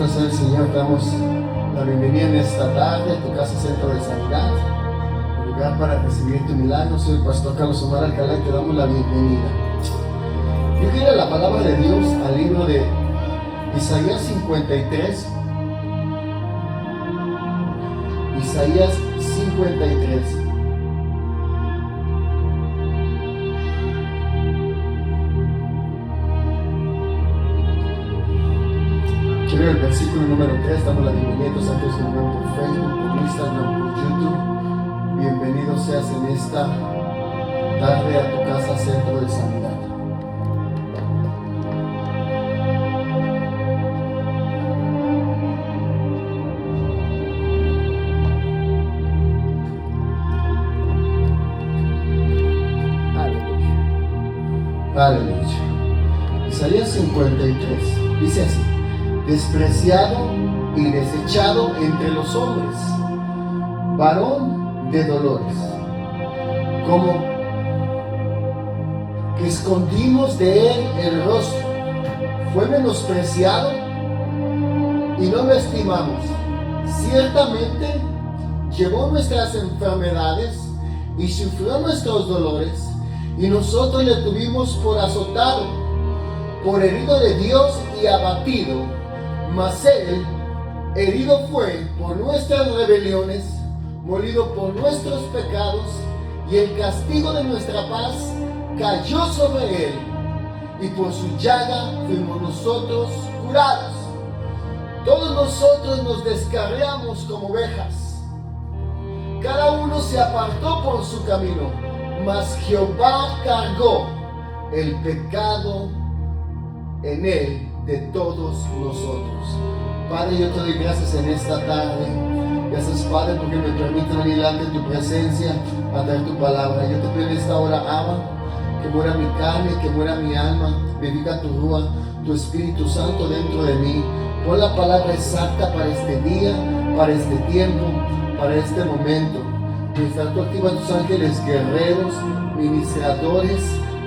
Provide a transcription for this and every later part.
Bendito sea el Señor. Damos la bienvenida en esta tarde a tu casa Centro de Sanidad, el lugar para recibir tu milagro. Soy el pastor Carlos Omar Alcalá y te damos la bienvenida. Yo quiero ir a la palabra de Dios al libro de Isaías 53. Isaías 53. Quiero el versículo número 3. Damos la bienvenida a Santos de nuevo por Facebook, por Instagram, por YouTube. Bienvenido seas en esta tarde a tu casa Centro de Sanidad. Aleluya. Isaías 53 dice así: despreciado y desechado entre los hombres, varón de dolores, como que escondimos de él el rostro, fue menospreciado y no lo estimamos. Ciertamente llevó nuestras enfermedades y sufrió nuestros dolores, y nosotros le tuvimos por azotado, por herido de Dios y abatido. Mas él herido fue por nuestras rebeliones, molido por nuestros pecados, y el castigo de nuestra paz cayó sobre él, y por su llaga fuimos nosotros curados. Todos nosotros nos descarriamos como ovejas, cada uno se apartó por su camino, mas Jehová cargó el pecado en él de todos nosotros. Padre, yo te doy gracias en esta tarde. Gracias, Padre, porque me permiten venir delante de tu presencia a traer tu palabra. Yo te pido en esta hora, Abba, que muera mi carne, que muera mi alma, vivifica tu Rúa, tu Espíritu Santo dentro de mí. Pon la palabra exacta para este día, para este tiempo, para este momento. Mientras tú activas tus ángeles guerreros, ministradores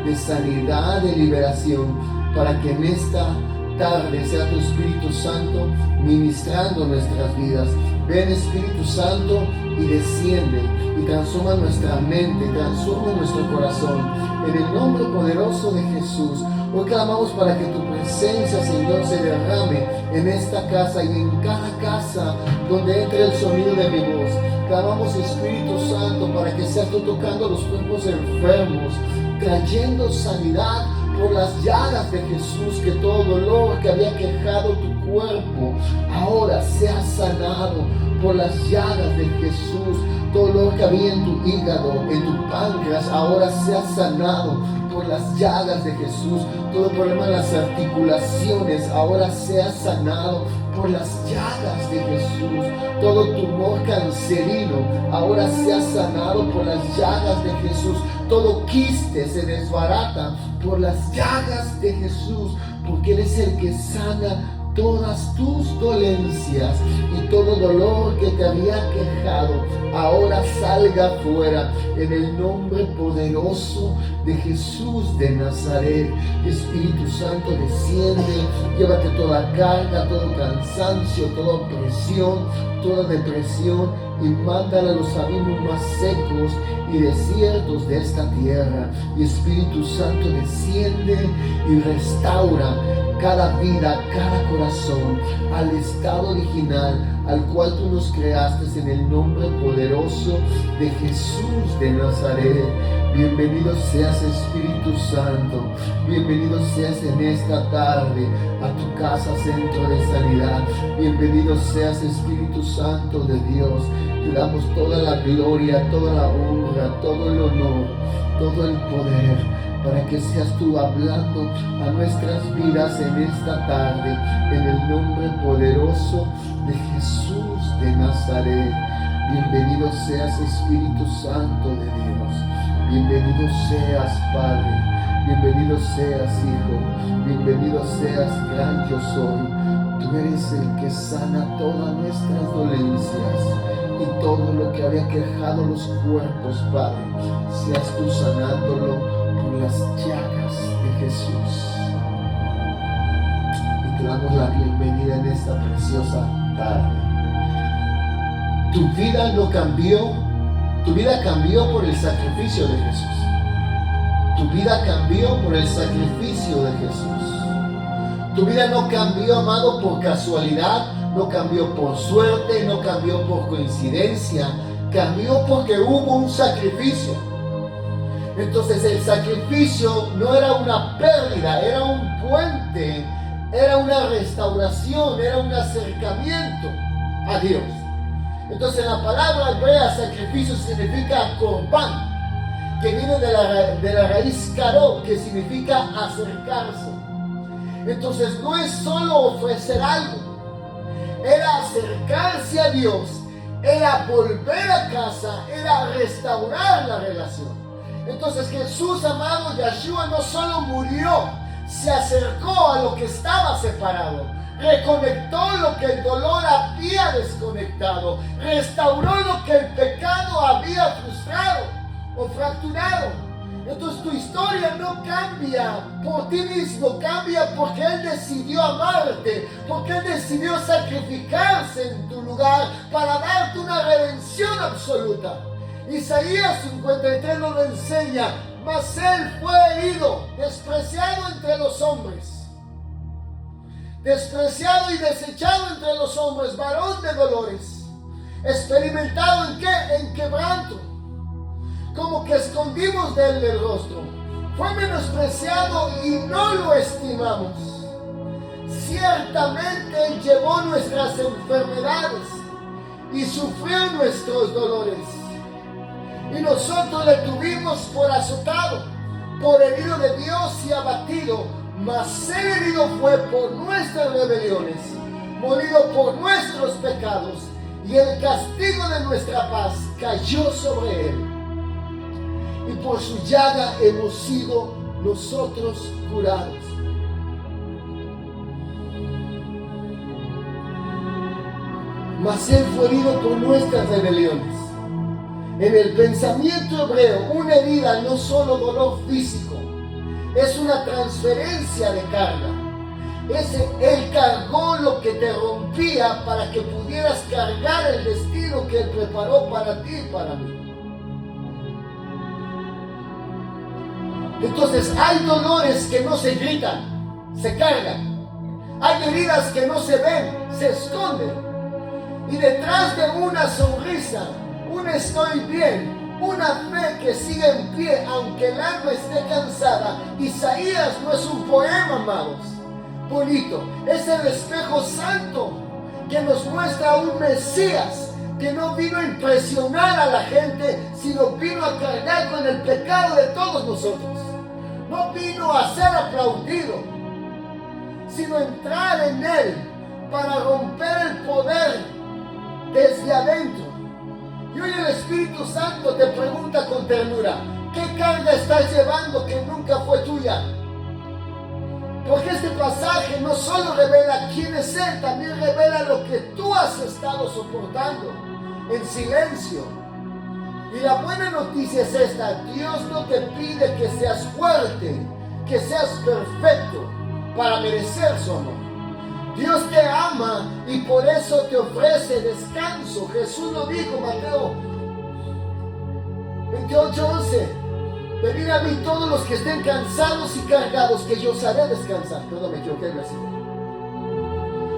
de sanidad, de liberación, para que en esta tarde sea tu Espíritu Santo ministrando nuestras vidas. Ven, Espíritu Santo, y desciende y transforma nuestra mente, transforma nuestro corazón. En el nombre poderoso de Jesús, hoy clamamos para que tu presencia, Señor, se derrame en esta casa y en cada casa donde entre el sonido de mi voz. Clamamos, Espíritu Santo, para que seas tú tocando los cuerpos enfermos, trayendo sanidad por las llagas de Jesús, que todo dolor que había quejado tu cuerpo ahora sea sanado por las llagas de Jesús. Todo dolor que había en tu hígado, en tu páncreas, ahora sea sanado por las llagas de Jesús. Todo problema en las articulaciones ahora sea sanado por las llagas de Jesús. Todo tumor cancerino ahora sea sanado por las llagas de Jesús. Todo quiste se desbarata por las llagas de Jesús, porque Él es el que sana todas tus dolencias, y todo dolor que te había quejado ahora salga fuera en el nombre poderoso de Jesús de Nazaret. Espíritu Santo, desciende, llévate toda carga, todo cansancio, toda opresión, toda depresión, y mándala a los abismos más secos y desiertos de esta tierra. Y Espíritu Santo, desciende y restaura cada vida, cada corazón al estado original al cual tú nos creaste, en el nombre poderoso de Jesús de Nazaret. Bienvenido seas, Espíritu Santo. Bienvenido seas en esta tarde a tu casa Centro de Sanidad. Bienvenido seas, Espíritu Santo de Dios. Te damos toda la gloria, toda la honra, todo el honor, todo el poder, para que seas tú hablando a nuestras vidas en esta tarde, en el nombre poderoso de Jesús de Nazaret. Bienvenido seas, Espíritu Santo de Dios. Bienvenido seas, Padre. Bienvenido seas, Hijo. Bienvenido seas, gran yo soy. Tú eres el que sana todas nuestras dolencias y todo lo que había quejado los cuerpos, Padre. Seas tú sanándolo por las llagas de Jesús. Y te damos la bienvenida en esta presencia. preciosa tarde. Tu vida no cambió, tu vida cambió por el sacrificio de Jesús. Tu vida cambió por el sacrificio de Jesús. Tu vida no cambió, amado, por casualidad, no cambió por suerte, no cambió por coincidencia, cambió porque hubo un sacrificio. Entonces el sacrificio no era una pérdida, era un puente, era una restauración, era un acercamiento a Dios. Entonces la palabra hebrea sacrificio significa korban, que viene de la raíz karó, que significa acercarse. Entonces no es solo ofrecer algo, era acercarse a Dios, era volver a casa, era restaurar la relación. Entonces Jesús, amado, Yeshua, no solo murió, se acercó a lo que estaba separado, reconectó lo que el dolor había desconectado, restauró lo que el pecado había frustrado o fracturado. Entonces tu historia no cambia por ti mismo, cambia porque Él decidió amarte, porque Él decidió sacrificarse en tu lugar para darte una redención absoluta. Isaías 53 nos lo enseña, mas Él fue herido, despreciado entre los hombres, despreciado y desechado entre los hombres, varón de dolores, experimentado ¿en qué? En quebranto, como que escondimos de Él el rostro. Fue menospreciado y no lo estimamos. Ciertamente Él llevó nuestras enfermedades y sufrió nuestros dolores. Y nosotros le tuvimos por azotado, por herido de Dios y abatido. Mas Él herido fue por nuestras rebeliones, molido por nuestros pecados, y el castigo de nuestra paz cayó sobre Él. Y por su llaga hemos sido nosotros curados. Mas Él fue herido por nuestras rebeliones. En el pensamiento hebreo, una herida no solo dolor físico, es una transferencia de carga. Él cargó lo que te rompía para que pudieras cargar el destino que Él preparó para ti y para mí. Entonces hay dolores que no se gritan, se cargan. Hay heridas que no se ven, se esconden. Y detrás de una sonrisa, un estoy bien, una fe que sigue en pie aunque el alma esté cansada. Isaías no es un poema, amados, bonito, es el espejo santo que nos muestra a un Mesías que no vino a impresionar a la gente, sino vino a cargar con el pecado de todos nosotros. No vino a ser aplaudido, sino entrar en Él para romper el poder desde adentro. Y hoy el Espíritu Santo te pregunta con ternura, ¿qué carga estás llevando que nunca fue tuya? Porque este pasaje no solo revela quién es Él, también revela lo que tú has estado soportando en silencio. Y la buena noticia es esta: Dios no te pide que seas fuerte, que seas perfecto para merecer su amor. Dios te ama y por eso te ofrece descanso. Jesús lo dijo, Mateo 28:11. Venid a mí todos los que estén cansados y cargados, que yo os haré descansar. Perdón, me equivoqué el versículo.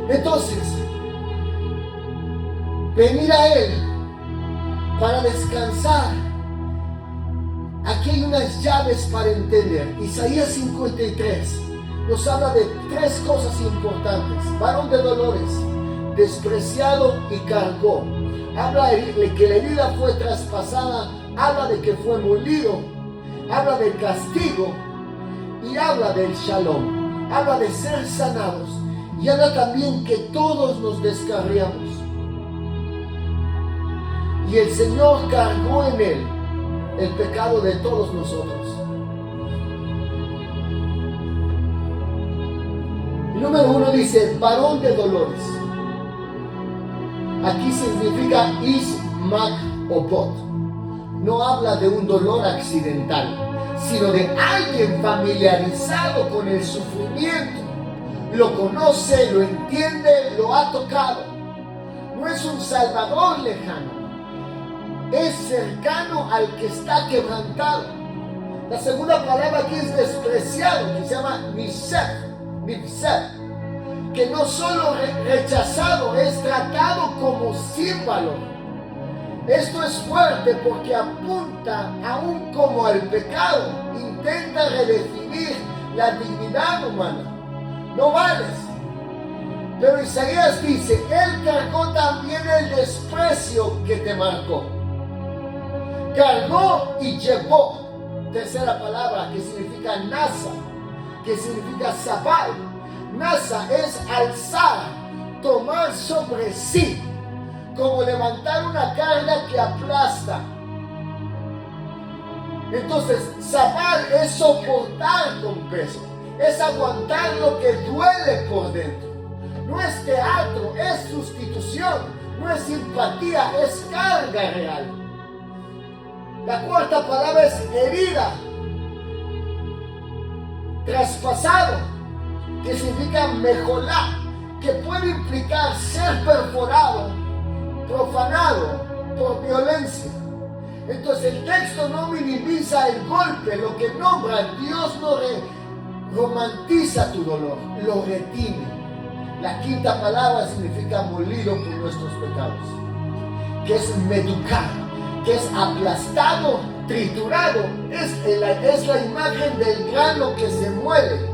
Entonces, venir a Él para descansar. Aquí hay unas llaves para entender. Isaías 53 nos habla de tres cosas importantes: varón de dolores, despreciado y cargó. Habla de que la herida fue traspasada, habla de que fue molido, habla del castigo y habla del shalom, habla de ser sanados, y habla también que todos nos descarriamos. Y el Señor cargó en Él el pecado de todos nosotros. El número 1 dice, varón de dolores. Aquí significa ismach-obot. No habla de un dolor accidental, sino de alguien familiarizado con el sufrimiento, lo conoce, lo entiende, lo ha tocado. No es un salvador lejano, es cercano al que está quebrantado. La segunda palabra aquí es despreciado, que se llama nifsef, que no solo rechazado, es tratado como sin valor. Esto es fuerte porque apunta aún como al pecado, intenta redefinir la dignidad humana. No vales. Pero Isaías dice, Él cargó también el desprecio que te marcó. Cargó y llevó. Tercera palabra que significa nasa, que significa sabal. Nasa es alzar, tomar sobre sí, como levantar una carga que aplasta. Entonces, sabal es soportar con peso, es aguantar lo que duele por dentro. No es teatro, es sustitución, no es simpatía, es carga real. La cuarta palabra es herida, traspasado, que significa mejolá, que puede implicar ser perforado, profanado por violencia. Entonces el texto no minimiza el golpe, lo que nombra, Dios no romantiza tu dolor, lo retiene. La quinta palabra significa molido por nuestros pecados, que es meducar, que es aplastado, triturado. Es la imagen del grano que se muele.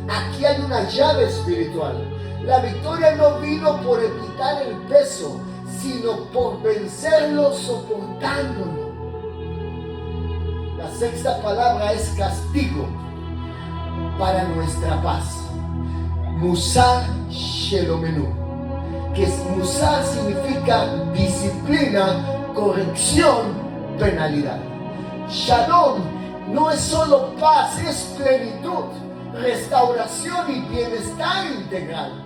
Aquí hay una llave espiritual. La victoria no vino por evitar el peso, sino por vencerlo soportándolo. La sexta palabra es castigo para nuestra paz. Musar Shelomenu, que musar significa disciplina, corrección, penalidad. Shalom no es solo paz, es plenitud, restauración y bienestar integral.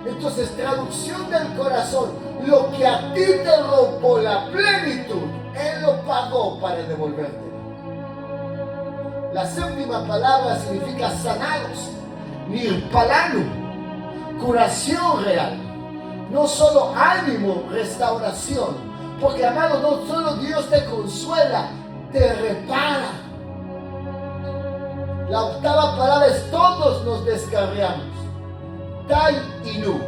Entonces, traducción del corazón, lo que a ti te robó la plenitud, Él lo pagó para devolverte. La séptima palabra significa sanados, nirpalanu, curación real. No solo ánimo, restauración. Porque, amado, no solo Dios te consuela, te repara. La octava palabra es todos nos descarriamos. Tai y nu,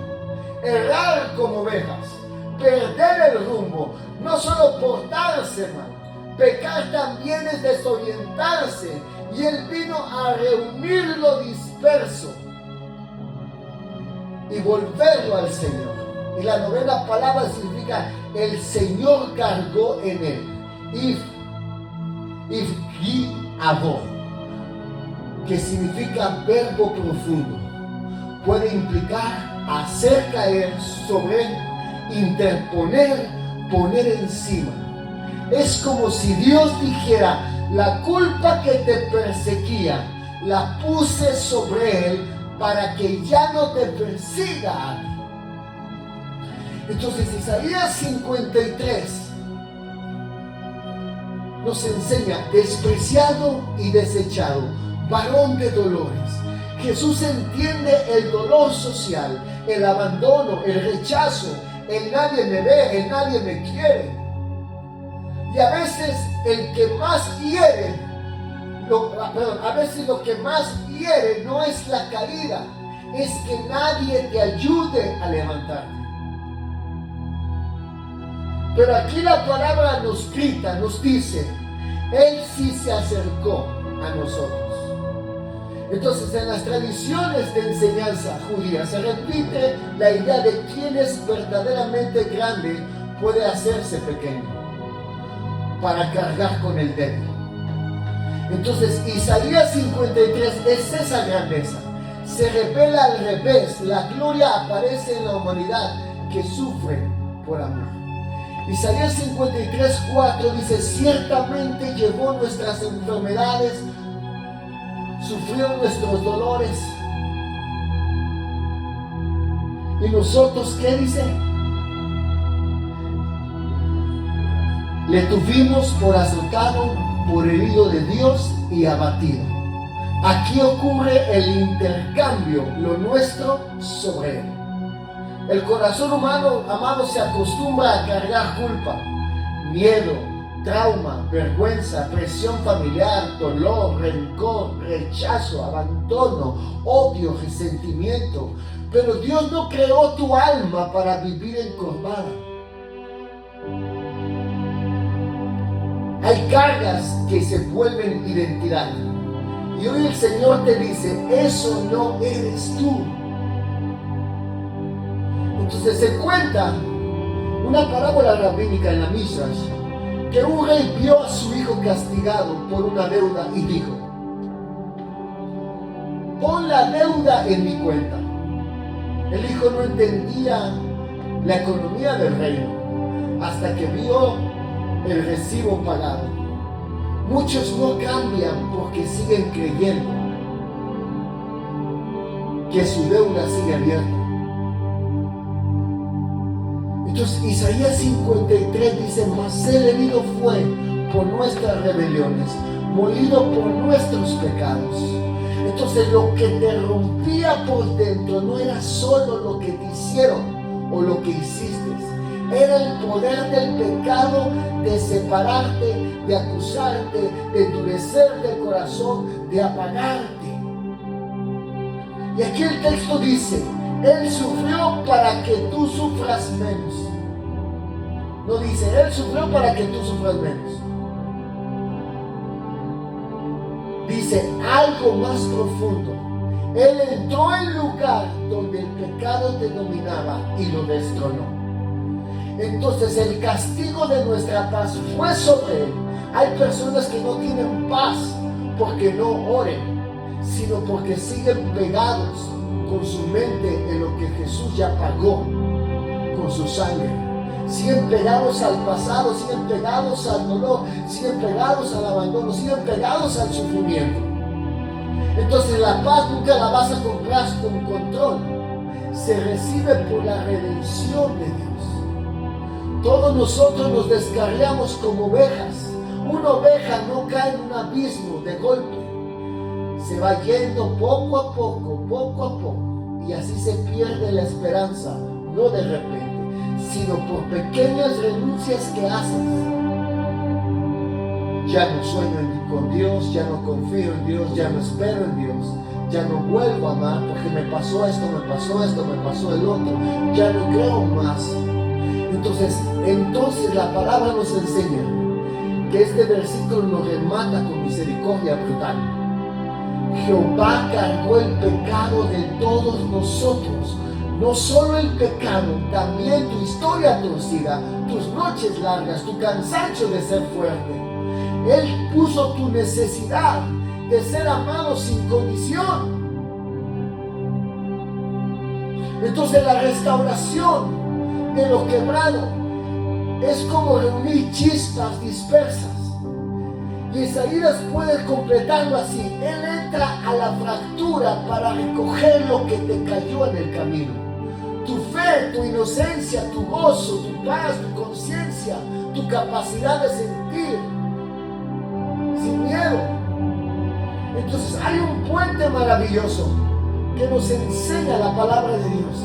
errar como ovejas, perder el rumbo, no solo portarse mal, pecar también es desorientarse, y Él vino a reunir lo disperso y volverlo al Señor. Y la novena palabra significa el Señor cargó en Él, if avo, que significa verbo profundo. Puede implicar hacer caer, sobre, interponer, poner encima. Es como si Dios dijera, la culpa que te perseguía, la puse sobre Él para que ya no te persiga a ti. Entonces Isaías 53 nos enseña, despreciado y desechado, varón de dolores. Jesús entiende el dolor social, el abandono, el rechazo, el nadie me ve, el nadie me quiere. Y a veces el que más hiere, a veces lo que más hiere no es la caída, es que nadie te ayude a levantarte. Pero aquí la palabra nos grita, nos dice, Él sí se acercó a nosotros. Entonces, en las tradiciones de enseñanza judía se repite la idea de quién es verdaderamente grande puede hacerse pequeño para cargar con el débil. Entonces, Isaías 53 es esa grandeza. Se revela al revés. La gloria aparece en la humanidad que sufre por amor. Isaías 53:4 dice, ciertamente llevó nuestras enfermedades, sufrió nuestros dolores. ¿Y nosotros qué dice? Le tuvimos por azotado, por herido de Dios y abatido. Aquí ocurre el intercambio, lo nuestro sobre él. El corazón humano, amado, se acostumbra a cargar culpa, miedo, trauma, vergüenza, presión familiar, dolor, rencor, rechazo, abandono, odio, resentimiento. Pero Dios no creó tu alma para vivir encorvada. Hay cargas que se vuelven identidad. Y hoy el Señor te dice, eso no eres tú. Entonces se cuenta una parábola rabínica en la Midrash, que un rey vio a su hijo castigado por una deuda y dijo, pon la deuda en mi cuenta. El hijo no entendía la economía del reino hasta que vio el recibo pagado. Muchos no cambian porque siguen creyendo que su deuda sigue abierta. Entonces Isaías 53 dice, mas él herido fue por nuestras rebeliones, molido por nuestros pecados. Entonces lo que te rompía por dentro no era solo lo que te hicieron o lo que hiciste, era el poder del pecado de separarte, de acusarte, de endurecerte el corazón, de apagarte. Y aquí el texto dice, Él sufrió para que tú sufras menos. No dice, Él sufrió para que tú sufras menos. Dice algo más profundo. Él entró en el lugar donde el pecado te dominaba y lo destronó. Entonces el castigo de nuestra paz fue sobre Él. Hay personas que no tienen paz porque no oren, sino porque siguen pegados con su mente en lo que Jesús ya pagó con su sangre. Siguen pegados al pasado, siguen pegados al dolor, siguen pegados al abandono, siguen pegados al sufrimiento. Entonces la paz nunca la vas a comprar con control. Se recibe por la redención de Dios. Todos nosotros nos descarriamos como ovejas. Una oveja no cae en un abismo de golpe. Se va yendo poco a poco, y así se pierde la esperanza, no de repente, sino por pequeñas renuncias que haces. Ya no sueño con Dios, ya no confío en Dios, ya no espero en Dios, ya no vuelvo a amar porque me pasó esto, me pasó el otro, ya no creo más. Entonces la palabra nos enseña que este versículo nos remata con misericordia brutal. Jehová cargó el pecado de todos nosotros. No solo el pecado, también tu historia torcida, tus noches largas, tu cansancio de ser fuerte. Él puso tu necesidad de ser amado sin condición. Entonces la restauración de lo quebrado es como reunir chispas dispersas. Y Isaías puede completarlo así. Él entra a la fractura para recoger lo que te cayó en el camino. Tu fe, tu inocencia, tu gozo, tu paz, tu conciencia, tu capacidad de sentir sin miedo. Entonces hay un puente maravilloso que nos enseña la palabra de Dios.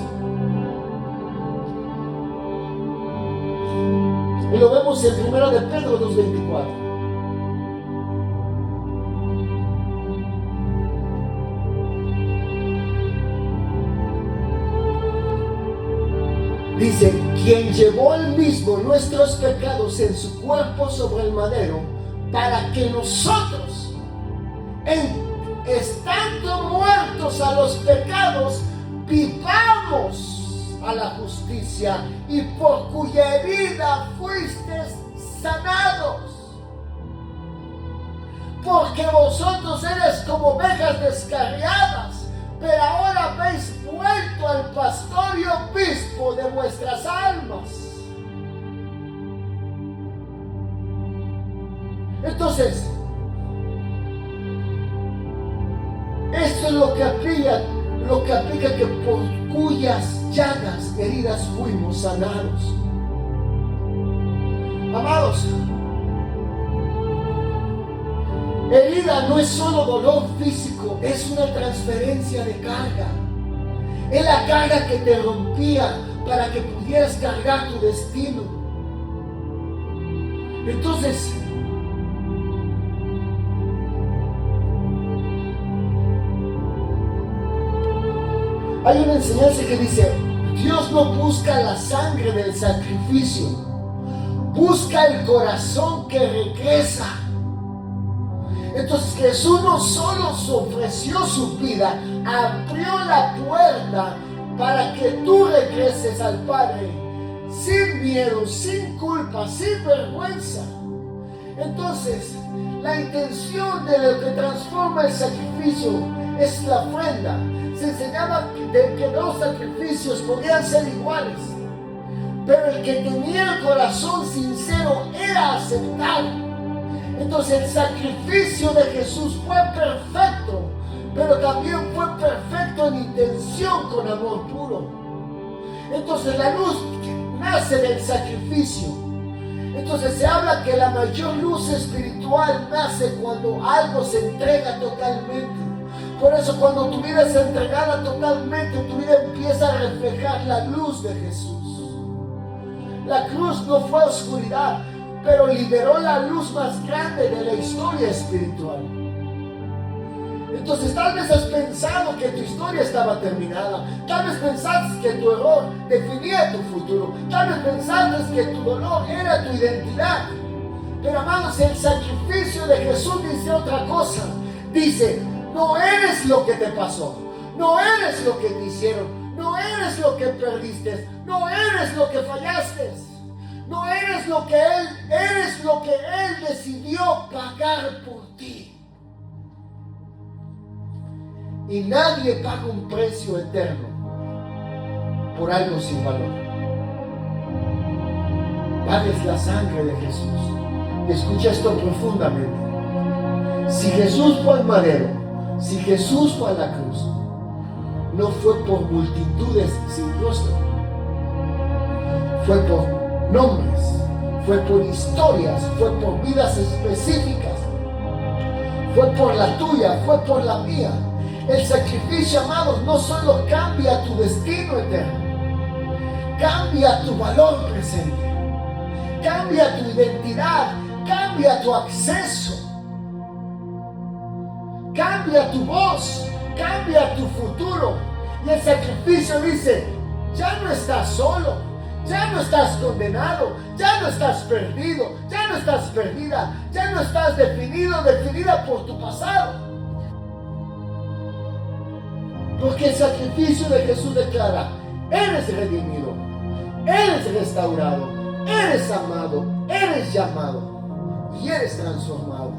Y lo vemos en 1 de Pedro 2:24. Dice, quien llevó él mismo nuestros pecados en su cuerpo sobre el madero, para que nosotros, estando muertos a los pecados, vivamos a la justicia, y por cuya herida fuiste sanados. Porque vosotros eres como ovejas descarriadas, pero ahora habéis vuelto al pastor y obispo de vuestras almas. Entonces, esto es lo que aplica que por cuyas llagas, heridas fuimos sanados. Herida no es solo dolor físico, es una transferencia de carga. Es la carga que te rompía para que pudieras cargar tu destino. Entonces, hay una enseñanza que dice: Dios no busca la sangre del sacrificio, busca el corazón que regresa. Entonces Jesús no solo ofreció su vida, abrió la puerta para que tú regreses al Padre sin miedo, sin culpa, sin vergüenza. Entonces, la intención de lo que transforma el sacrificio es la ofrenda. Se enseñaba que dos sacrificios podían ser iguales, pero el que tenía el corazón sincero era aceptado. Entonces el sacrificio de Jesús fue perfecto, pero también fue perfecto en intención, con amor puro. Entonces la luz nace del sacrificio. Entonces se habla que la mayor luz espiritual nace cuando algo se entrega totalmente. Por eso cuando tu vida es entregada totalmente, tu vida empieza a reflejar la luz de Jesús. La cruz no fue oscuridad, pero liberó la luz más grande de la historia espiritual. Entonces tal vez has pensado que tu historia estaba terminada. Tal vez pensaste que tu error definía tu futuro. Tal vez pensaste que tu dolor era tu identidad. Pero amados, el sacrificio de Jesús dice otra cosa. Dice: no eres lo que te pasó, no eres lo que te hicieron, no eres lo que perdiste, no eres lo que fallaste, no eres lo que eres lo que Él decidió pagar por ti. Y nadie paga un precio eterno por algo sin valor. Pagues la sangre de Jesús. Y escucha esto profundamente. Si Jesús fue al madero, si Jesús fue a la cruz, no fue por multitudes sin rostro, fue por nombres, fue por historias, fue por vidas específicas, fue por la tuya, fue por la mía. El sacrificio, amados, no solo cambia tu destino eterno, cambia tu valor presente, cambia tu identidad, cambia tu acceso, cambia tu voz, cambia tu futuro. Y el sacrificio dice: ya no estás solo, ya no estás condenado, ya no estás perdido, ya no estás perdida, ya no estás definido, definida por tu pasado. Porque el sacrificio de Jesús declara: eres redimido, eres restaurado, eres amado, eres llamado y eres transformado.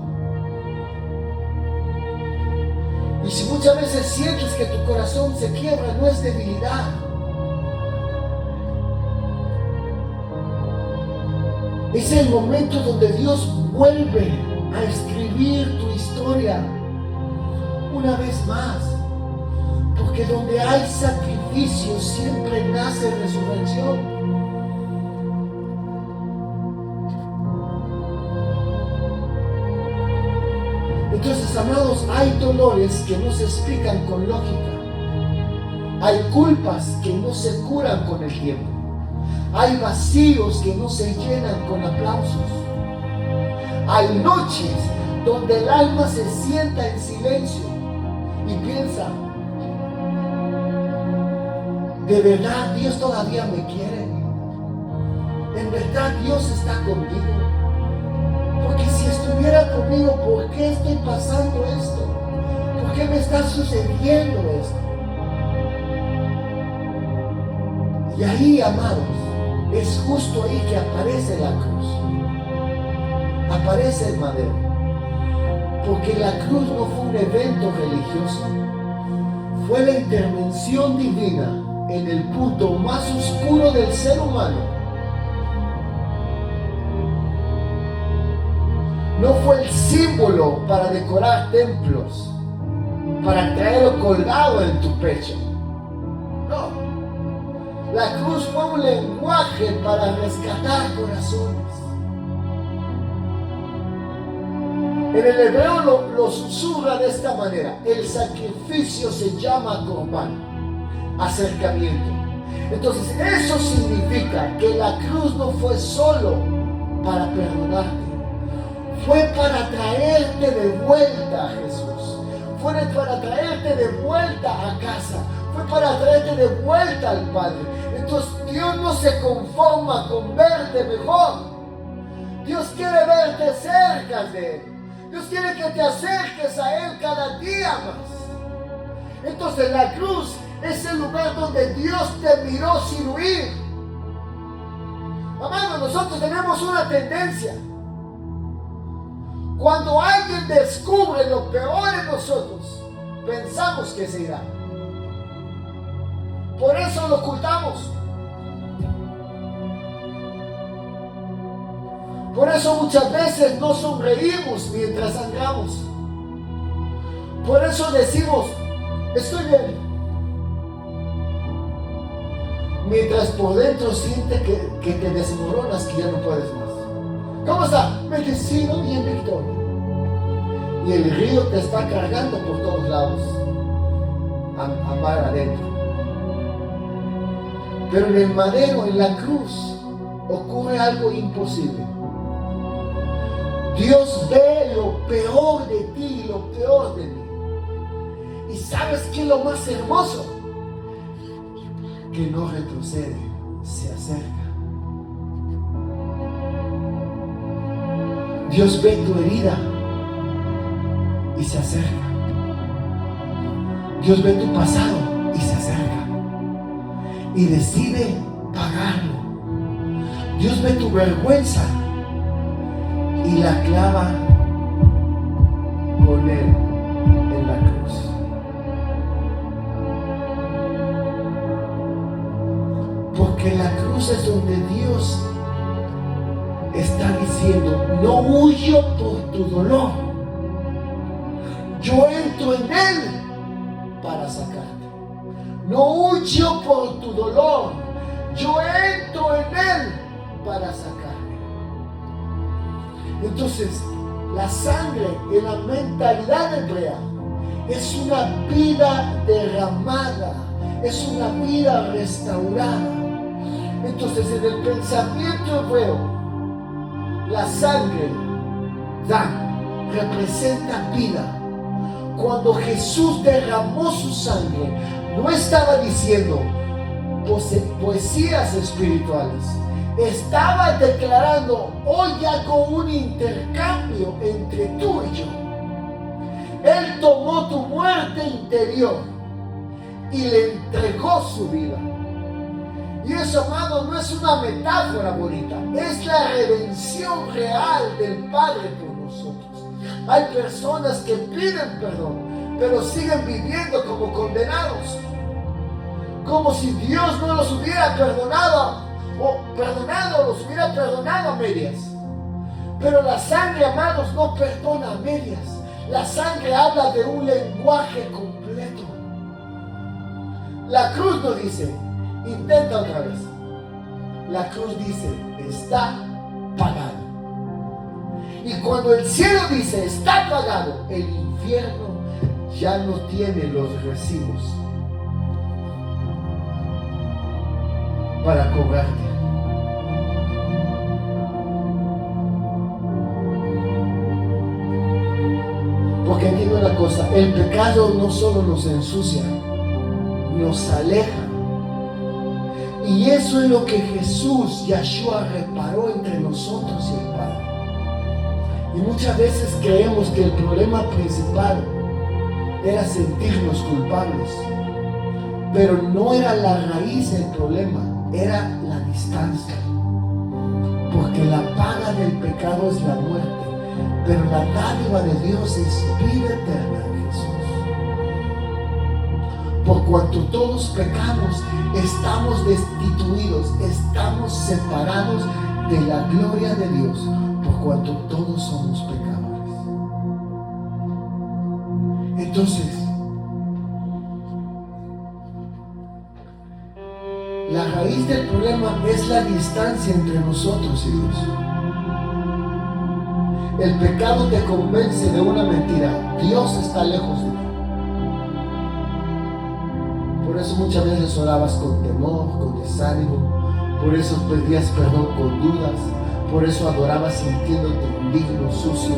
Y si muchas veces sientes que tu corazón se quiebra, no es debilidad. Es el momento donde Dios vuelve a escribir tu historia una vez más. Porque donde hay sacrificio siempre nace resurrección. Entonces, amados, hay dolores que no se explican con lógica. Hay culpas que no se curan con el tiempo. Hay vacíos que no se llenan con aplausos. Hay noches donde el alma se sienta en silencio y piensa: ¿de verdad Dios todavía me quiere? ¿En verdad Dios está conmigo? Porque si estuviera conmigo, ¿por qué estoy pasando esto? ¿Por qué me está sucediendo esto? Y ahí, amados, es justo ahí que aparece la cruz. Aparece el madero. Porque la cruz no fue un evento religioso. Fue la intervención divina en el punto más oscuro del ser humano. No fue el símbolo para decorar templos, para traerlo colgado en tu pecho. No. La cruz fue un lenguaje para rescatar corazones. En el hebreo lo susurra de esta manera: el sacrificio se llama Corban, acercamiento. Entonces eso significa que la cruz no fue solo para perdonarte, fue para traerte de vuelta a Jesús, fue para traerte de vuelta a casa, fue para traerte de vuelta al Padre. Entonces Dios no se conforma con verte mejor, Dios quiere verte cerca de Él, Dios quiere que te acerques a Él cada día más. Entonces la cruz es el lugar donde Dios te miró sin huir. Amado, nosotros tenemos una tendencia. Cuando alguien descubre lo peor en nosotros, pensamos que se irá. Por eso lo ocultamos. Por eso muchas veces no sonreímos mientras sangramos. Por eso decimos: estoy bien, mientras por dentro sientes que te desmoronas, que ya no puedes más. ¿Cómo está? Bendecido y en victoria. Y el río te está cargando por todos lados, a mar adentro. Pero en el madero, en la cruz, ocurre algo imposible. Dios ve lo peor de ti y lo peor de mí. ¿Y sabes qué es lo más hermoso? Que no retrocede, se acerca. Dios ve tu herida y se acerca. Dios ve tu pasado y se acerca. Y decide pagarlo. Dios ve tu vergüenza y la clava con Él en la cruz. Porque la cruz es donde Dios está diciendo: no huyo por tu dolor, yo entro en Él para sacarte. No huyo por tu dolor, yo entro en Él para sacarte. Entonces, la sangre en la mentalidad hebrea es una vida derramada, es una vida restaurada. Entonces, en el pensamiento hebreo, la sangre representa vida. Cuando Jesús derramó su sangre, no estaba diciendo poesías espirituales. Estaba declarando: hoy hago un intercambio entre tú y yo. Él tomó tu muerte interior y le entregó su vida. Y eso, amado, no es una metáfora bonita, es la redención real del Padre por nosotros. Hay personas que piden perdón, pero siguen viviendo como condenados, como si Dios no los hubiera perdonado, los hubiera perdonado a medias. Pero la sangre, amados, no perdona a medias. La sangre habla de un lenguaje completo. La cruz no dice: intenta otra vez. La cruz dice: está pagado. Y cuando el cielo dice: está pagado, el infierno ya no tiene los recibos para cobrarte. Porque entiendo una cosa: el pecado no solo nos ensucia, nos aleja. Y eso es lo que Jesús, Yahshua, reparó entre nosotros y el Padre. Y muchas veces creemos que el problema principal era sentirnos culpables. Pero no era la raíz del problema, era la distancia. Porque la paga del pecado es la muerte, pero la dádiva de Dios es vida eterna en Jesús. Por cuanto todos pecamos, estamos destituidos, estamos separados de la gloria de Dios, por cuanto todos somos pecadores. Entonces, la raíz del problema es la distancia entre nosotros y Dios. El pecado te convence de una mentira. Dios está lejos de ti. Por eso muchas veces orabas con temor, con desánimo. Por eso pedías perdón con dudas. Por eso adorabas sintiéndote indigno, sucio.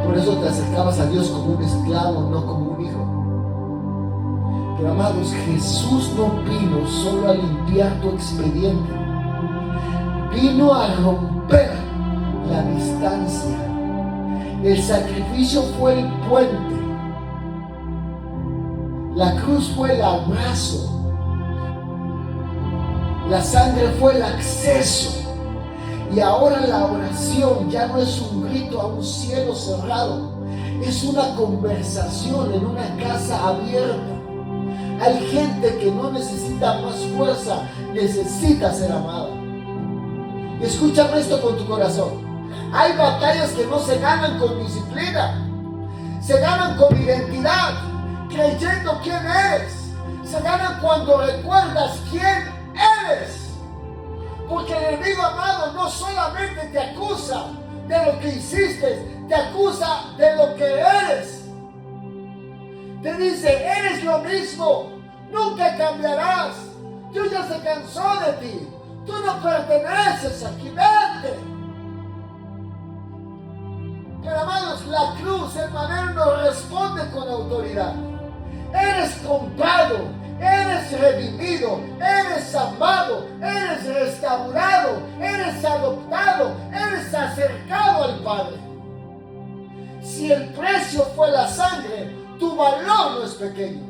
Por eso te acercabas a Dios como un esclavo, no como un hijo. Pero amados, Jesús no vino solo a limpiar tu expediente. Vino a romper la distancia. El sacrificio fue el puente. La cruz fue el abrazo. La sangre fue el acceso. Y ahora la oración ya no es un grito a un cielo cerrado. Es una conversación en una casa abierta. Hay gente que no necesita más fuerza, necesita ser amada. Escúchame esto con tu corazón. Hay batallas que no se ganan con disciplina, se ganan con identidad, creyendo quién eres. Se ganan cuando recuerdas quién eres. Porque el enemigo, amado, no solamente te acusa de lo que hiciste, te acusa de lo que eres. Te dice, eres lo mismo, nunca cambiarás. Dios ya se cansó de ti. Tú no perteneces aquí, vente. Pero amados, la cruz, el madero nos responde con autoridad. Eres comprado, eres redimido, eres amado, eres restaurado, eres adoptado, eres acercado al Padre. Si el precio fue la sangre, tu valor no es pequeño.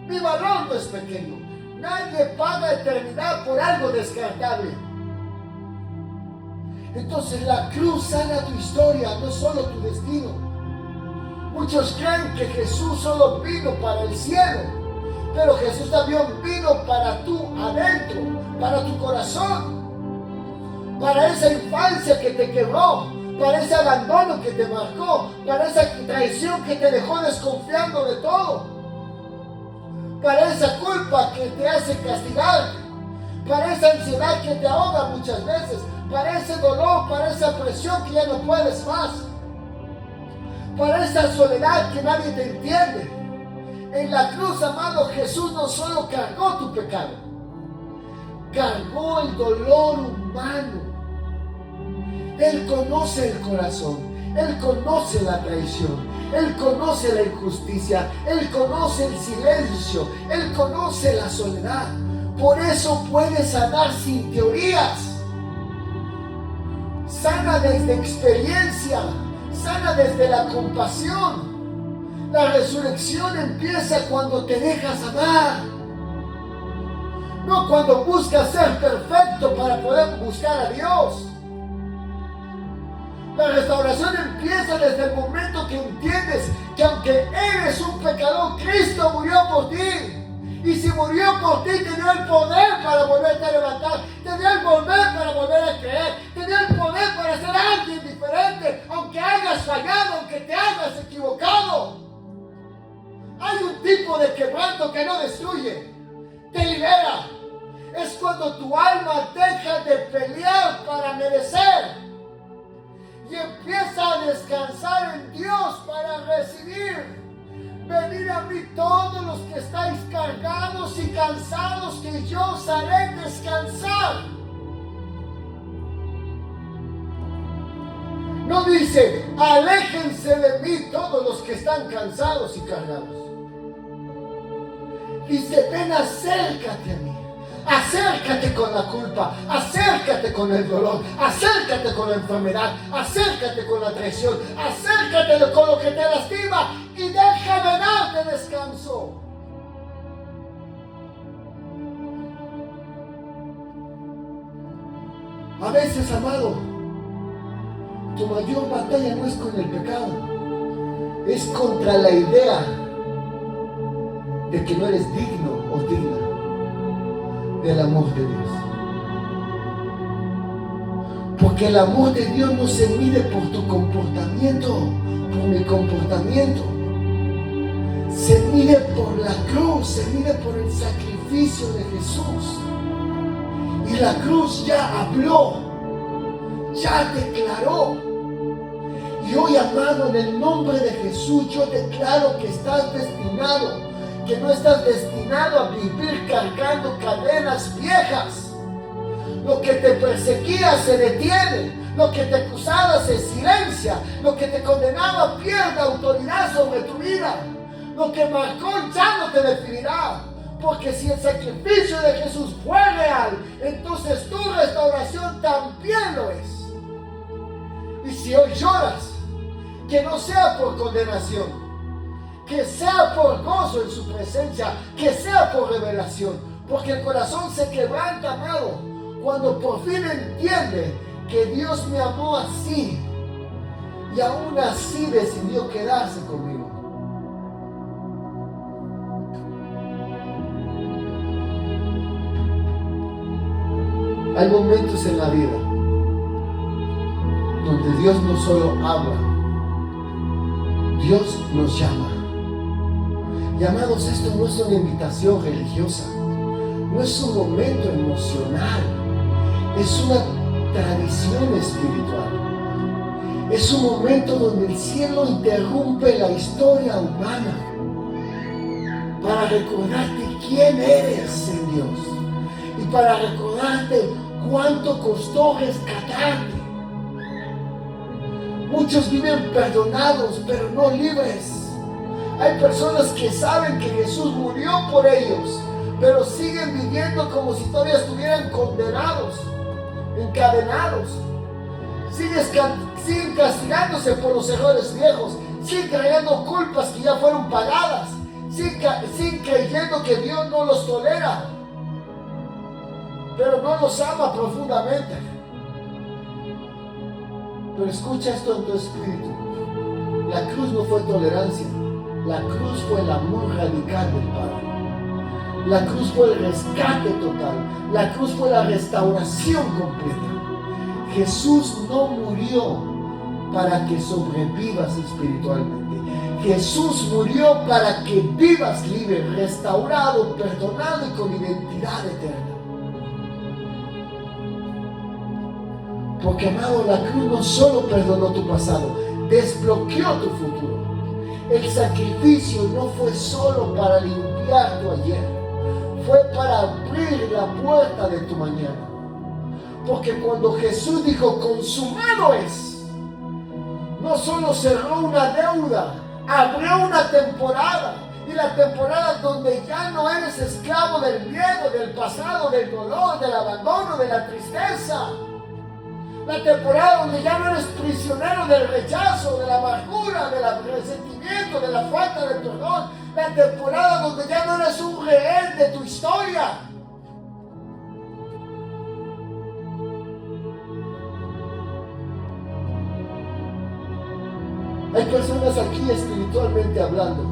Mi valor no es pequeño. Nadie paga eternidad por algo descartable. Entonces la cruz sana tu historia, no solo tu destino. Muchos creen que Jesús solo vino para el cielo, pero Jesús también vino para tu adentro, para tu corazón, para esa infancia que te quebró, para ese abandono que te marcó, para esa traición que te dejó desconfiando de todo, para esa culpa que te hace castigarte, para esa ansiedad que te ahoga muchas veces, para ese dolor, para esa presión que ya no puedes más, para esa soledad que nadie te entiende. En la cruz, amado, Jesús no solo cargó tu pecado, cargó el dolor humano. Él conoce el corazón, Él conoce la traición, Él conoce la injusticia, Él conoce el silencio, Él conoce la soledad. Por eso puede sanar sin teorías. Sana desde experiencia, sana desde la compasión. La resurrección empieza cuando te dejas amar, no cuando buscas ser perfecto para poder buscar a Dios. La restauración empieza desde el momento que entiendes que aunque eres un pecador, Cristo murió por ti. Y si murió por ti, te dio el poder para volverte a levantar, te dio el poder para volver a creer, te dio el poder para ser alguien diferente, aunque hayas fallado, aunque te hayas equivocado. Hay un tipo de quebranto que no destruye, te libera. Es cuando tu alma deja de pelear para merecer y empieza a descansar en Dios para recibir. Venid a mí todos los que estáis cargados y cansados, que yo os haré descansar. No dice, aléjense de mí todos los que están cansados y cargados. Dice, ven, acércate a mí. Acércate con la culpa, acércate con el dolor, acércate con la enfermedad, acércate con la traición, acércate con lo que te lastima y déjame darte descanso. A veces, amado, tu mayor batalla no es con el pecado, es contra la idea de que no eres digno o digna del amor de Dios. Porque el amor de Dios no se mide por tu comportamiento, por mi comportamiento. Se mide por la cruz, se mide por el sacrificio de Jesús. Y la cruz ya habló, ya declaró. Y Y hoy, amado, en el nombre de Jesús, yo declaro que estás destinado, que no estás destinado a vivir cargando cadenas viejas. Lo que te perseguía se detiene, lo que te acusaba se silencia, lo que te condenaba pierde autoridad sobre tu vida, lo que marcó ya no te definirá. Porque si el sacrificio de Jesús fue real, entonces tu restauración también lo es. Y si hoy lloras, que no sea por condenación, que sea por gozo en su presencia, que sea por revelación. Porque el corazón se quebranta, amado, cuando por fin entiende que Dios me amó así y aún así decidió quedarse conmigo. Hay momentos en la vida donde Dios no solo habla, Dios nos llama. Y amados, esto no es una invitación religiosa, no es un momento emocional, es una tradición espiritual. Es un momento donde el cielo interrumpe la historia humana para recordarte quién eres en Dios y para recordarte cuánto costó rescatarte. Muchos viven perdonados, pero no libres. Hay personas que saben que Jesús murió por ellos, pero siguen viviendo como si todavía estuvieran condenados, encadenados. Siguen castigándose por los errores viejos, siguen cargando culpas que ya fueron pagadas, siguen creyendo que Dios no los tolera, pero no los ama profundamente. Pero escucha esto en tu espíritu: la cruz no fue tolerancia, la cruz fue el amor radical del Padre. La cruz fue el rescate total, la cruz fue la restauración completa. Jesús no murió para que sobrevivas espiritualmente. Jesús murió para que vivas libre, restaurado, perdonado y con identidad eterna. Porque, amado, la cruz no solo perdonó tu pasado, desbloqueó tu futuro. El sacrificio no fue solo para limpiar tu ayer, fue para abrir la puerta de tu mañana. Porque cuando Jesús dijo consumado es, no solo cerró una deuda, abrió una temporada. Y la temporada donde ya no eres esclavo del miedo, del pasado, del dolor, del abandono, de la tristeza. La temporada donde ya no eres prisionero del rechazo, de la amargura, del resentimiento, de la falta de perdón. La temporada donde ya no eres un rehén de tu historia. Hay personas aquí espiritualmente hablando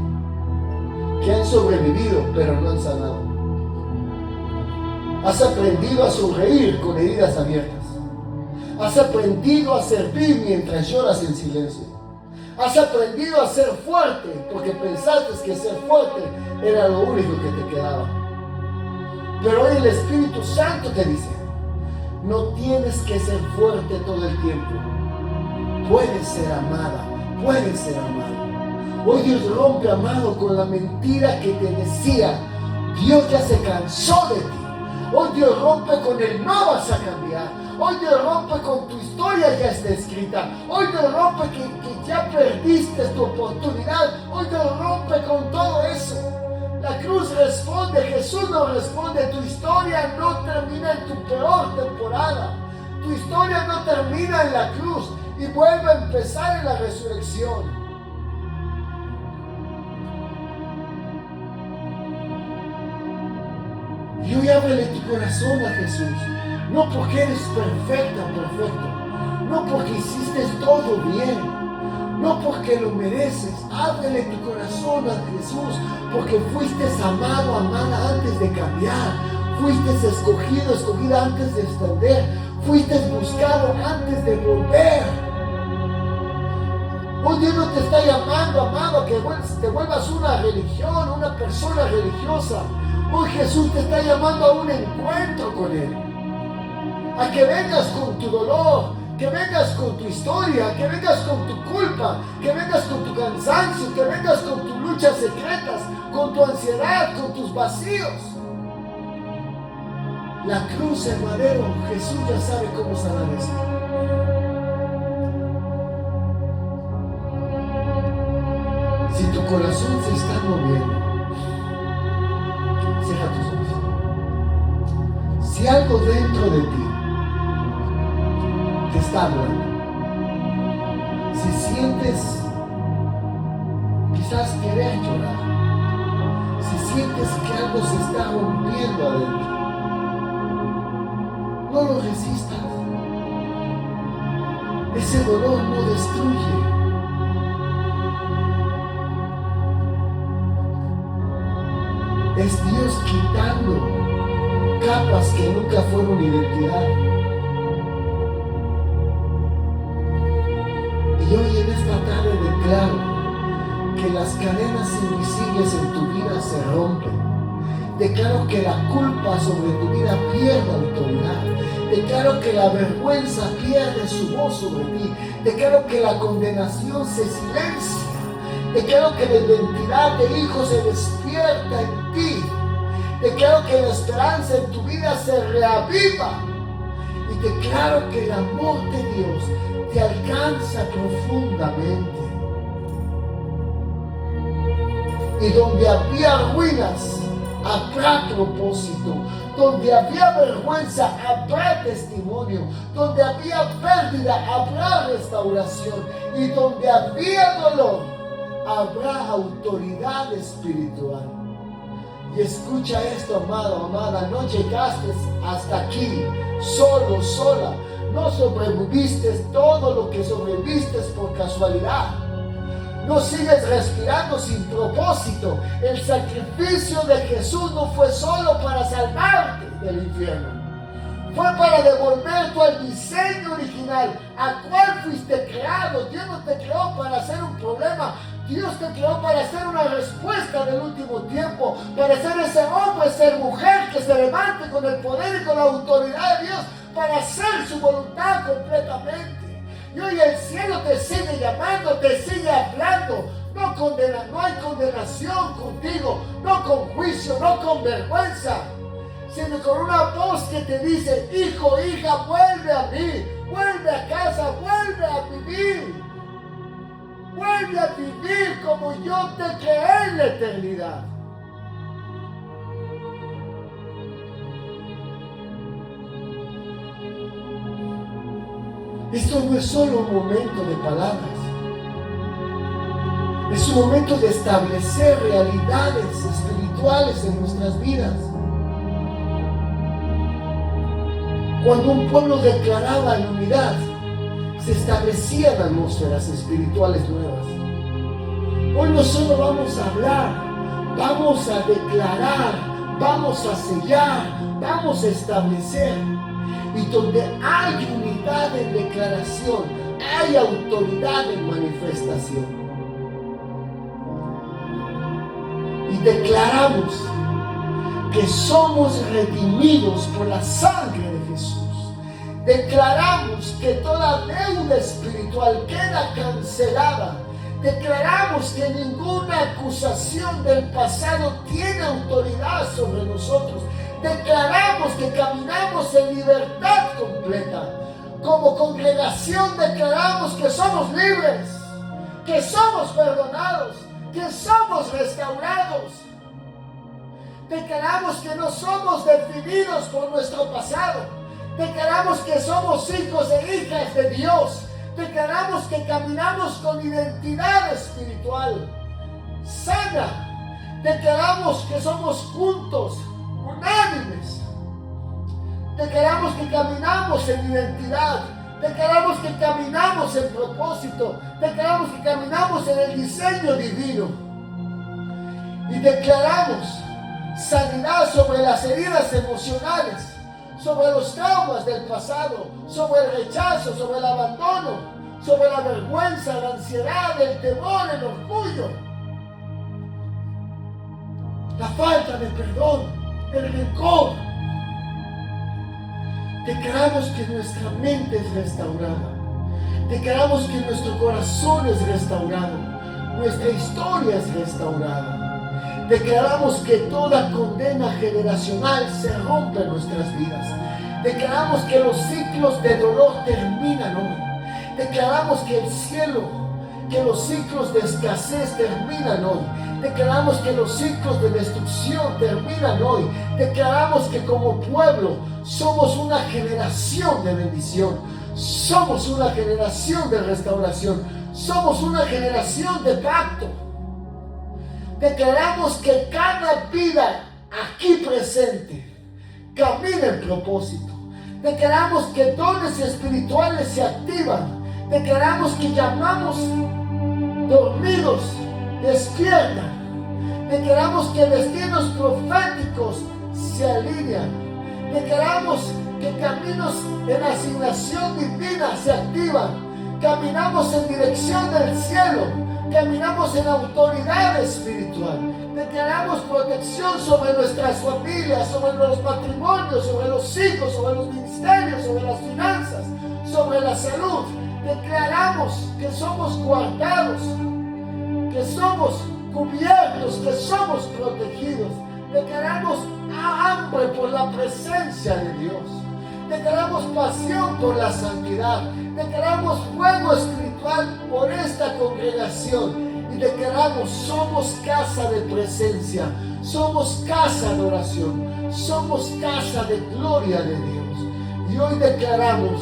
que han sobrevivido pero no han sanado. Has aprendido a sonreír con heridas abiertas. Has aprendido a servir mientras lloras en silencio. Has aprendido a ser fuerte porque pensaste que ser fuerte era lo único que te quedaba. Pero hoy el Espíritu Santo te dice: no tienes que ser fuerte todo el tiempo. Puedes ser amada, puedes ser amado. Hoy Dios rompe, amado, con la mentira que te decía: Dios ya se cansó de ti. Hoy Dios rompe con el no vas a cambiar. Hoy Dios rompe con tu historia ya está escrita. Hoy Dios rompe que ya perdiste tu oportunidad. Hoy Dios rompe con todo eso. La cruz responde, Jesús no responde. Tu historia no termina en tu peor temporada. Tu historia no termina en la cruz y vuelve a empezar en la resurrección. Y hoy ábrele tu corazón a Jesús. No porque eres perfecta o perfecto. No porque hiciste todo bien. No porque lo mereces. Ábrele tu corazón a Jesús. Porque fuiste amado, amada antes de cambiar. Fuiste escogido, escogida antes de extender. Fuiste buscado antes de volver. Hoy Dios no te está llamando, amado, a que te vuelvas una religión, una persona religiosa. Hoy Jesús te está llamando a un encuentro con Él. A que vengas con tu dolor, que vengas con tu historia, que vengas con tu culpa, que vengas con tu cansancio, que vengas con tus luchas secretas, con tu ansiedad, con tus vacíos. La cruz, el madero, Jesús ya sabe cómo sanar eso. Si tu corazón se está moviendo, cierra tus ojos. Si algo dentro de ti te está hablando, si sientes quizás querer llorar, si sientes que algo se está rompiendo adentro, no lo resistas. Ese dolor no destruye. Es Dios quitando capas que nunca fueron identidad. Y hoy en esta tarde declaro que las cadenas invisibles en tu vida se rompen. Declaro que la culpa sobre tu vida pierde autoridad. Declaro que la vergüenza pierde su voz sobre ti. Declaro que la condenación se silencia. Declaro que la identidad de hijo se despierta en ti. Declaro que la esperanza en tu vida se reaviva. Y declaro que el amor de Dios te alcanza profundamente. Y donde había ruinas, habrá propósito. Donde había vergüenza, habrá testimonio. Donde había pérdida, habrá restauración. Y donde había dolor, habrá autoridad espiritual. Y escucha esto, amado, amada. No llegaste hasta aquí solo, sola. No sobreviviste todo lo que sobreviviste por casualidad. No sigues respirando sin propósito. El sacrificio de Jesús no fue solo para salvarte del infierno. Fue para devolverte al diseño original, a cual fuiste creado. Dios no te creó para ser un problema. Dios te creó para ser una respuesta del último tiempo, para ser ese hombre, ser mujer que se levante con el poder y con la autoridad de Dios, para hacer su voluntad completamente. Y hoy el cielo te sigue llamando, te sigue hablando. No hay condenación contigo, no con juicio, no con vergüenza, sino con una voz que te dice: hijo, hija, vuelve a mí, vuelve a casa, vuelve a vivir. Vuelve a vivir como yo te creé en la eternidad. Esto no es solo un momento de palabras. Es un momento de establecer realidades espirituales en nuestras vidas. Cuando un pueblo declaraba en unidad, se establecían atmósferas espirituales nuevas. Hoy no solo vamos a hablar, vamos a declarar, vamos a sellar, vamos a establecer. Y donde hay unidad en declaración, hay autoridad en manifestación. Y declaramos que somos redimidos por la sangre de Jesús. Declaramos que toda deuda espiritual queda cancelada. Declaramos que ninguna acusación del pasado tiene autoridad sobre nosotros. Declaramos que caminamos en libertad completa. Como congregación declaramos que somos libres, que somos perdonados, que somos restaurados. Declaramos que no somos definidos por nuestro pasado. Declaramos que somos hijos e hijas de Dios. Declaramos que caminamos con identidad espiritual sana. Declaramos que somos juntos, unánimes. Declaramos que caminamos en identidad. Declaramos que caminamos en propósito. Declaramos que caminamos en el diseño divino. Y declaramos sanidad sobre las heridas emocionales, sobre los traumas del pasado, sobre el rechazo, sobre el abandono, sobre la vergüenza, la ansiedad, el temor, el orgullo, la falta de perdón, el rencor. Declaramos que nuestra mente es restaurada. Declaramos que nuestro corazón es restaurado. Nuestra historia es restaurada. Declaramos que toda condena generacional se rompe en nuestras vidas. Declaramos que los ciclos de dolor terminan hoy. Declaramos que el cielo, que los ciclos de escasez terminan hoy. Declaramos que los ciclos de destrucción terminan hoy. Declaramos que como pueblo somos una generación de bendición. Somos una generación de restauración. Somos una generación de pacto. Declaramos que cada vida aquí presente camina en propósito. Declaramos que dones espirituales se activan. Declaramos que llamamos dormidos despiertan. Declaramos que destinos proféticos se alinean. Declaramos que caminos de la asignación divina se activan. Caminamos en dirección del cielo. Caminamos en autoridad espiritual. Declaramos protección sobre nuestras familias, sobre los matrimonios, sobre los hijos, sobre los ministerios, sobre las finanzas, sobre la salud. Declaramos que somos guardados, que somos cubiertos, que somos protegidos. Declaramos hambre por la presencia de Dios. Declaramos pasión por la santidad. Declaramos fuego espiritual por esta congregación. Y declaramos, somos casa de presencia. Somos casa de oración. Somos casa de gloria de Dios. Y hoy declaramos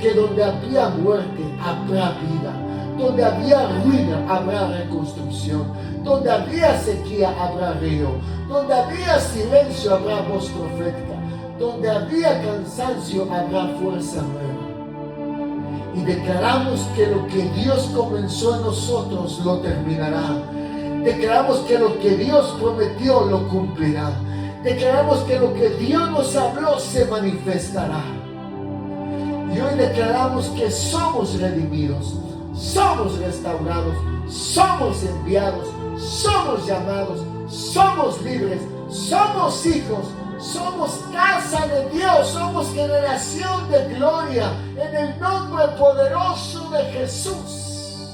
que donde había muerte, habrá vida. Donde había ruina, habrá reconstrucción. Donde había sequía, habrá río. Donde había silencio, habrá voz profética. Donde había cansancio, habrá fuerza nueva. Y declaramos que lo que Dios comenzó en nosotros lo terminará. Declaramos que lo que Dios prometió lo cumplirá. Declaramos que lo que Dios nos habló se manifestará. Y hoy declaramos que somos redimidos, somos restaurados, somos enviados, somos llamados, somos libres, somos hijos, somos casa de Dios, somos generación de gloria en el nombre poderoso de Jesús.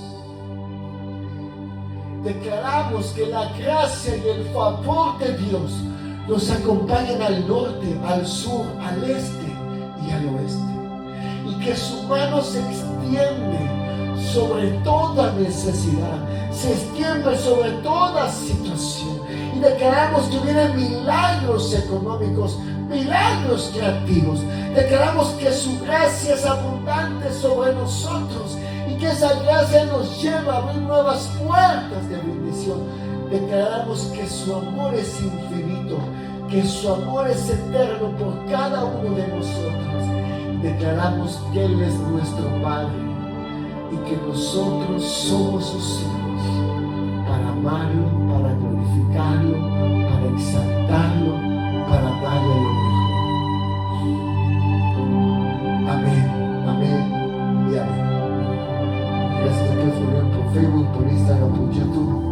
Declaramos que la gracia y el favor de Dios nos acompañan al norte, al sur, al este y al oeste. Y que su mano se extiende sobre toda necesidad, se extiende sobre toda situación. Y declaramos que vienen milagros económicos, milagros creativos. Declaramos que su gracia es abundante sobre nosotros y que esa gracia nos lleva a abrir nuevas puertas de bendición. Declaramos que su amor es infinito, que su amor es eterno por cada uno de nosotros. Declaramos que Él es nuestro Padre y que nosotros somos sus hijos para amarlo, para glorificarlo, para exaltarlo, para darle lo mejor. Amén, amén y amén. Gracias a Dios por Facebook, por Instagram, por YouTube.